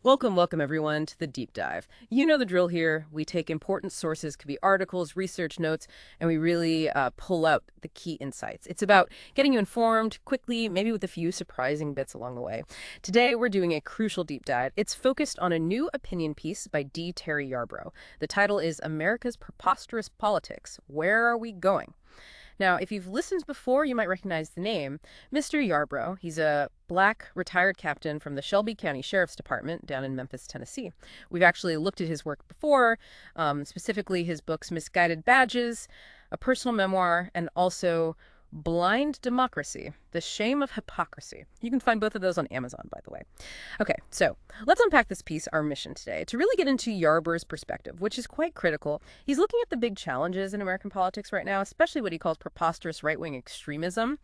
Welcome everyone to the deep dive. You know the drill here. We take important sources, could be articles, research notes, and we really pull out the key insights. It's about getting you informed quickly, maybe with a few surprising bits along the way. Today, we're doing a crucial deep dive. It's focused on a new opinion piece by D. Terry Yarbrough. The title is America's Preposterous Politics. Where are we going? Now, if you've listened before, you might recognize the name. Mr. Yarbrough, he's a black retired captain from the Shelby County Sheriff's Department down in Memphis, Tennessee. We've actually looked at his work before, specifically his books Misguided Badges, a personal memoir, and also Blind Democracy, The Shame of Hypocrisy. You can find both of those on Amazon, by the way. Okay, so let's unpack this piece, our mission today, to really get into Yarbrough's perspective, which is quite critical. He's looking at the big challenges in American politics right now, especially what he calls preposterous right-wing extremism,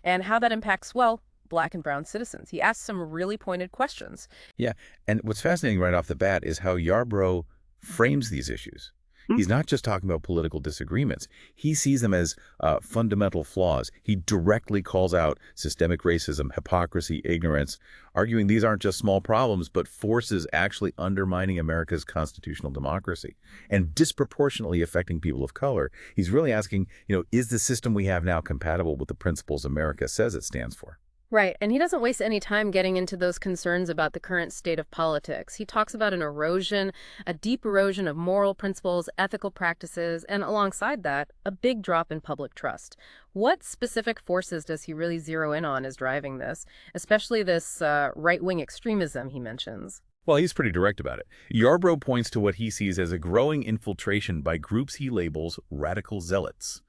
and how that impacts, well, black and brown citizens. He asks some really pointed questions. Yeah, and what's fascinating right off the bat is how Yarbrough frames these issues. He's not just talking about political disagreements. He sees them as fundamental flaws. He directly calls out systemic racism, hypocrisy, ignorance, arguing these aren't just small problems, but forces actually undermining America's constitutional democracy and disproportionately affecting people of color. He's really asking, is the system we have now compatible with the principles America says it stands for? Right, and he doesn't waste any time getting into those concerns about the current state of politics. He talks about an erosion, a deep erosion of moral principles, ethical practices, and alongside that, a big drop in public trust. What specific forces does he really zero in on as driving this, especially this right-wing extremism he mentions? Well, he's pretty direct about it. Yarbrough points to what he sees as a growing infiltration by groups he labels radical zealots.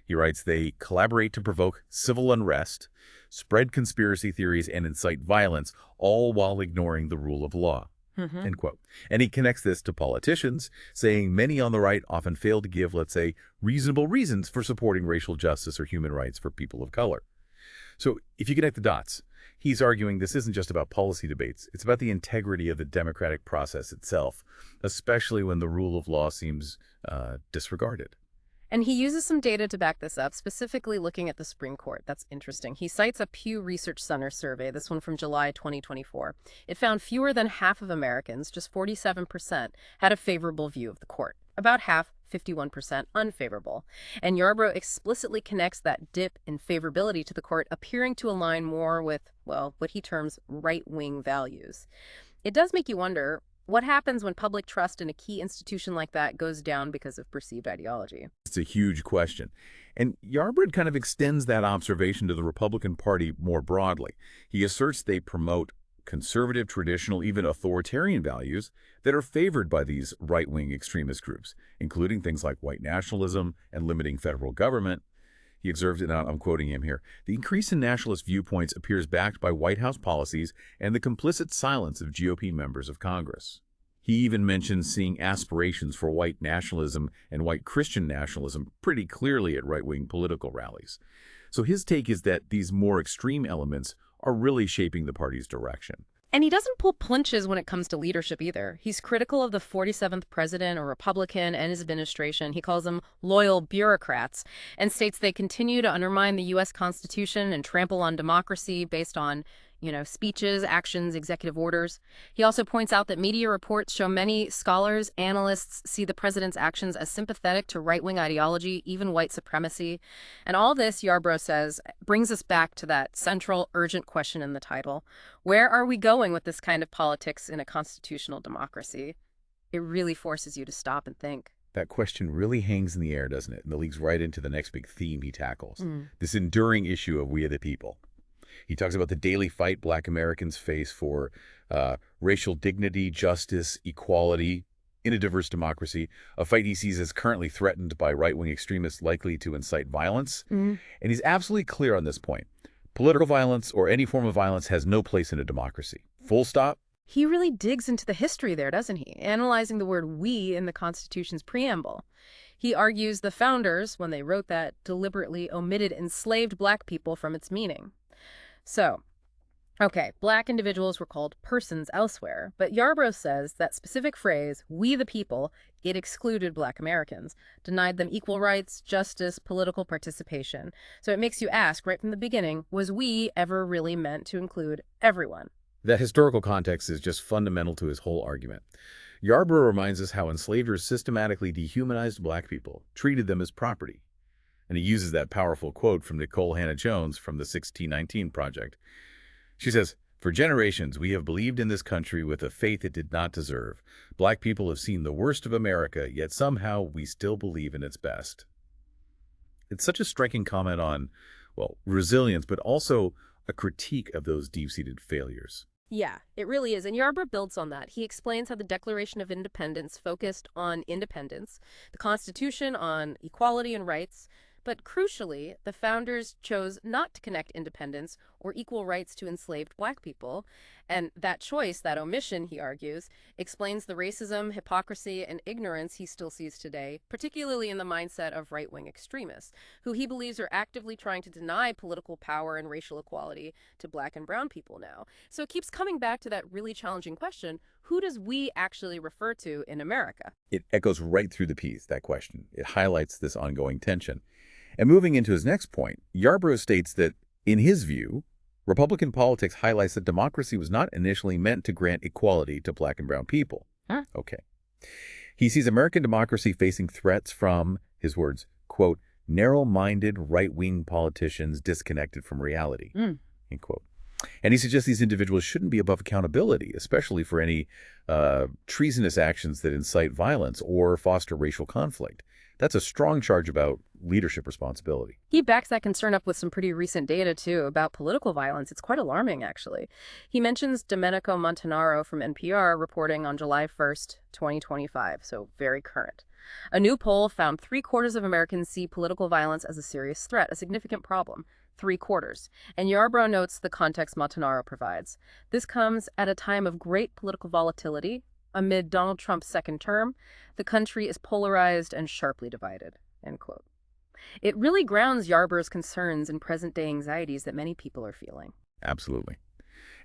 He writes they collaborate to provoke civil unrest, spread conspiracy theories, and incite violence, all while ignoring the rule of law. End quote. And he connects this to politicians, saying many on the right often fail to give, let's say, reasonable reasons for supporting racial justice or human rights for people of color. So if you connect the dots, he's arguing this isn't just about policy debates. It's about the integrity of the democratic process itself, especially when the rule of law seems disregarded. And he uses some data to back this up, specifically looking at the Supreme Court. That's interesting. He cites a Pew Research Center survey, this one from July 2024. It found fewer than half of Americans, just 47%, had a favorable view of the court. About half, 51%, unfavorable. And Yarbrough explicitly connects that dip in favorability to the court appearing to align more with, well, what he terms right-wing values. It does make you wonder, what happens when public trust in a key institution like that goes down because of perceived ideology? It's a huge question. And Yarbrough kind of extends that observation to the Republican Party more broadly. He asserts they promote conservative, traditional, even authoritarian values that are favored by these right-wing extremist groups, including things like white nationalism and limiting federal government. He observes, and I'm quoting him here, the increase in nationalist viewpoints appears backed by White House policies and the complicit silence of GOP members of Congress. He even mentions seeing aspirations for white nationalism and white Christian nationalism pretty clearly at right-wing political rallies. So his take is that these more extreme elements are really shaping the party's direction. And he doesn't pull punches when it comes to leadership either. He's critical of the 47th president or Republican and his administration. He calls them loyal bureaucrats and states they continue to undermine the U.S. Constitution and trample on democracy based on, speeches, actions, executive orders. He also points out that media reports show many scholars, analysts see the president's actions as sympathetic to right-wing ideology, even white supremacy. And all this, Yarbrough says, brings us back to that central, urgent question in the title. Where are we going with this kind of politics in a constitutional democracy? It really forces you to stop and think. That question really hangs in the air, doesn't it? And it leads right into the next big theme he tackles, this enduring issue of we the people. He talks about the daily fight Black Americans face for racial dignity, justice, equality in a diverse democracy, a fight he sees as currently threatened by right-wing extremists likely to incite violence. And he's absolutely clear on this point. Political violence or any form of violence has no place in a democracy. Full stop. He really digs into the history there, doesn't he? Analyzing the word we in the Constitution's preamble. He argues the founders, when they wrote that, deliberately omitted enslaved Black people from its meaning. So, okay, Black individuals were called persons elsewhere, but Yarbrough says that specific phrase, we the people, it excluded Black Americans, denied them equal rights, justice, political participation. So it makes you ask right from the beginning, was we ever really meant to include everyone? That historical context is just fundamental to his whole argument. Yarbrough reminds us how enslavers systematically dehumanized black people, treated them as property. And he uses that powerful quote from Nicole Hannah-Jones from the 1619 Project. She says, "For generations, we have believed in this country with a faith it did not deserve. Black people have seen the worst of America, yet somehow we still believe in its best." It's such a striking comment on, well, resilience, but also a critique of those deep-seated failures. Yeah, it really is. And Yarbrough builds on that. He explains how the Declaration of Independence focused on independence, the Constitution on equality and rights, but crucially, the founders chose not to connect independence or equal rights to enslaved black people. And that choice, that omission, he argues, explains the racism, hypocrisy, and ignorance he still sees today, particularly in the mindset of right-wing extremists, who he believes are actively trying to deny political power and racial equality to black and brown people now. So it keeps coming back to that really challenging question: who does we actually refer to in America? It echoes right through the piece, that question. It highlights this ongoing tension. And moving into his next point, Yarbrough states that, in his view, Republican politics highlights that democracy was not initially meant to grant equality to black and brown people. Huh? Okay. He sees American democracy facing threats from, his words, quote, narrow-minded right-wing politicians disconnected from reality, end quote. And he suggests these individuals shouldn't be above accountability, especially for any treasonous actions that incite violence or foster racial conflict. That's a strong charge about leadership responsibility. He backs that concern up with some pretty recent data, too, about political violence. It's quite alarming, actually. He mentions Domenico Montanaro from NPR reporting on July 1st, 2025, so very current. A new poll found 3/4 of Americans see political violence as a serious threat, a significant problem. 3/4. And Yarbrough notes the context Montanaro provides. This comes at a time of great political volatility. Amid Donald Trump's second term, the country is polarized and sharply divided, end quote. It really grounds Yarbrough's concerns in present-day anxieties that many people are feeling. Absolutely.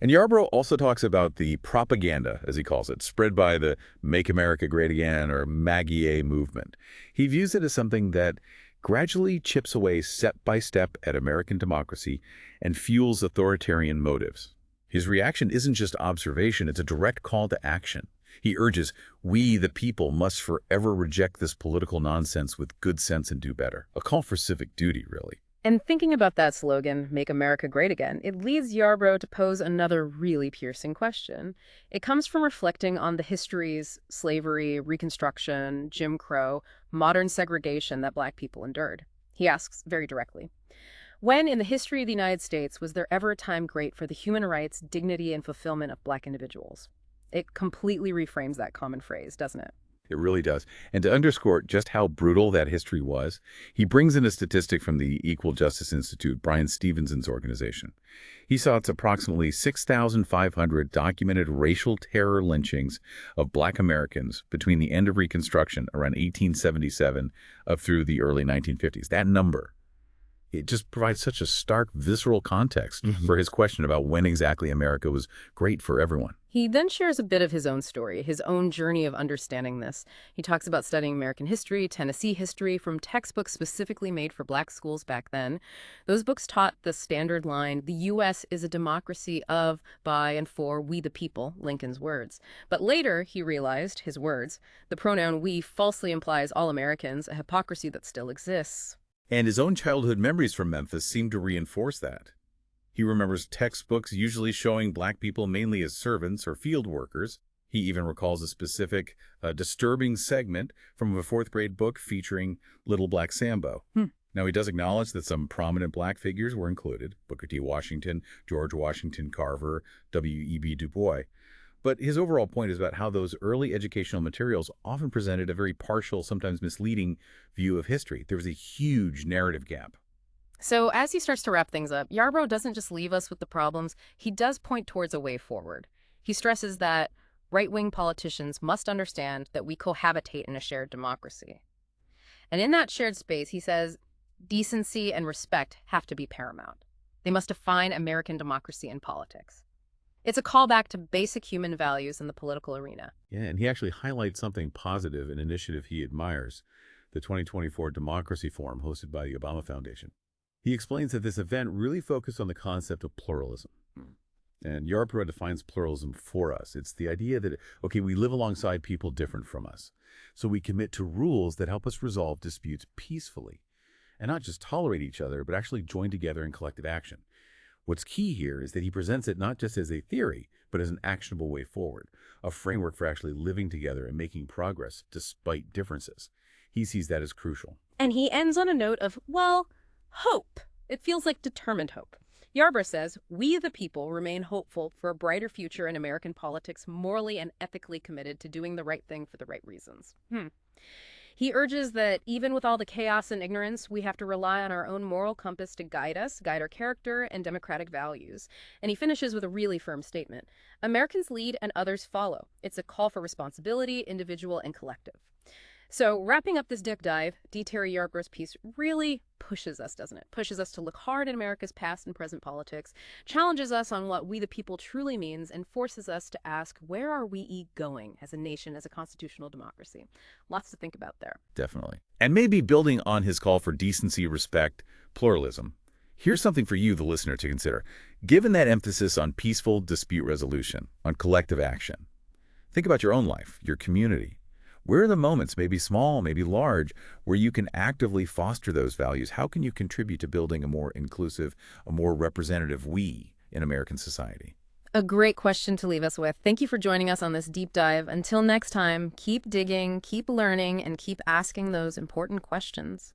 And Yarbrough also talks about the propaganda, as he calls it, spread by the Make America Great Again or MAGA movement. He views it as something that gradually chips away step by step at American democracy and fuels authoritarian motives. His reaction isn't just observation, it's a direct call to action. He urges, we, the people, must forever reject this political nonsense with good sense and do better. A call for civic duty, really. And thinking about that slogan, Make America Great Again, it leads Yarbrough to pose another really piercing question. It comes from reflecting on the histories, slavery, Reconstruction, Jim Crow, modern segregation that black people endured. He asks very directly, when in the history of the United States was there ever a time great for the human rights, dignity, and fulfillment of black individuals? It completely reframes that common phrase, doesn't it? It really does. And to underscore just how brutal that history was, he brings in a statistic from the Equal Justice Institute, Brian Stevenson's organization. He saw it's approximately 6,500 documented racial terror lynchings of black Americans between the end of Reconstruction, around 1877, up through the early 1950s. That number, it just provides such a stark, visceral context for his question about when exactly America was great for everyone. He then shares a bit of his own story, his own journey of understanding this. He talks about studying American history, Tennessee history, from textbooks specifically made for black schools back then. Those books taught the standard line, the U.S. is a democracy of, by, and for we the people, Lincoln's words. But later, he realized, his words, the pronoun we falsely implies all Americans, a hypocrisy that still exists. And his own childhood memories from Memphis seem to reinforce that. He remembers textbooks usually showing black people mainly as servants or field workers. He even recalls a specific, disturbing segment from a fourth-grade book featuring Little Black Sambo. Now, he does acknowledge that some prominent black figures were included, Booker T. Washington, George Washington Carver, W.E.B. Du Bois. But his overall point is about how those early educational materials often presented a very partial, sometimes misleading view of history. There was a huge narrative gap. So as he starts to wrap things up, Yarbrough doesn't just leave us with the problems, he does point towards a way forward. He stresses that right-wing politicians must understand that we cohabitate in a shared democracy. And in that shared space, he says, decency and respect have to be paramount. They must define American democracy and politics. It's a callback to basic human values in the political arena. Yeah, and he actually highlights something positive, an initiative he admires, the 2024 Democracy Forum hosted by the Obama Foundation. He explains that this event really focused on the concept of pluralism. And Yarbrough defines pluralism for us. It's the idea that, okay, we live alongside people different from us. So we commit to rules that help us resolve disputes peacefully and not just tolerate each other, but actually join together in collective action. What's key here is that he presents it not just as a theory, but as an actionable way forward, a framework for actually living together and making progress despite differences. He sees that as crucial. And he ends on a note of, well, hope. It feels like determined hope. Yarbrough says, we the people remain hopeful for a brighter future in American politics, morally and ethically committed to doing the right thing for the right reasons. He urges that even with all the chaos and ignorance, we have to rely on our own moral compass to guide us, guide our character and democratic values. And he finishes with a really firm statement. Americans lead and others follow. It's a call for responsibility, individual and collective. So wrapping up this deep dive, D. Terry Yarbrough's piece really pushes us, doesn't it? Pushes us to look hard at America's past and present politics, challenges us on what we the people truly means, and forces us to ask, where are we going as a nation, as a constitutional democracy? Lots to think about there. Definitely. And maybe building on his call for decency, respect, pluralism, here's something for you, the listener, to consider. Given that emphasis on peaceful dispute resolution, on collective action, think about your own life, your community. Where are the moments, maybe small, maybe large, where you can actively foster those values? How can you contribute to building a more inclusive, a more representative we in American society? A great question to leave us with. Thank you for joining us on this deep dive. Until next time, keep digging, keep learning, and keep asking those important questions.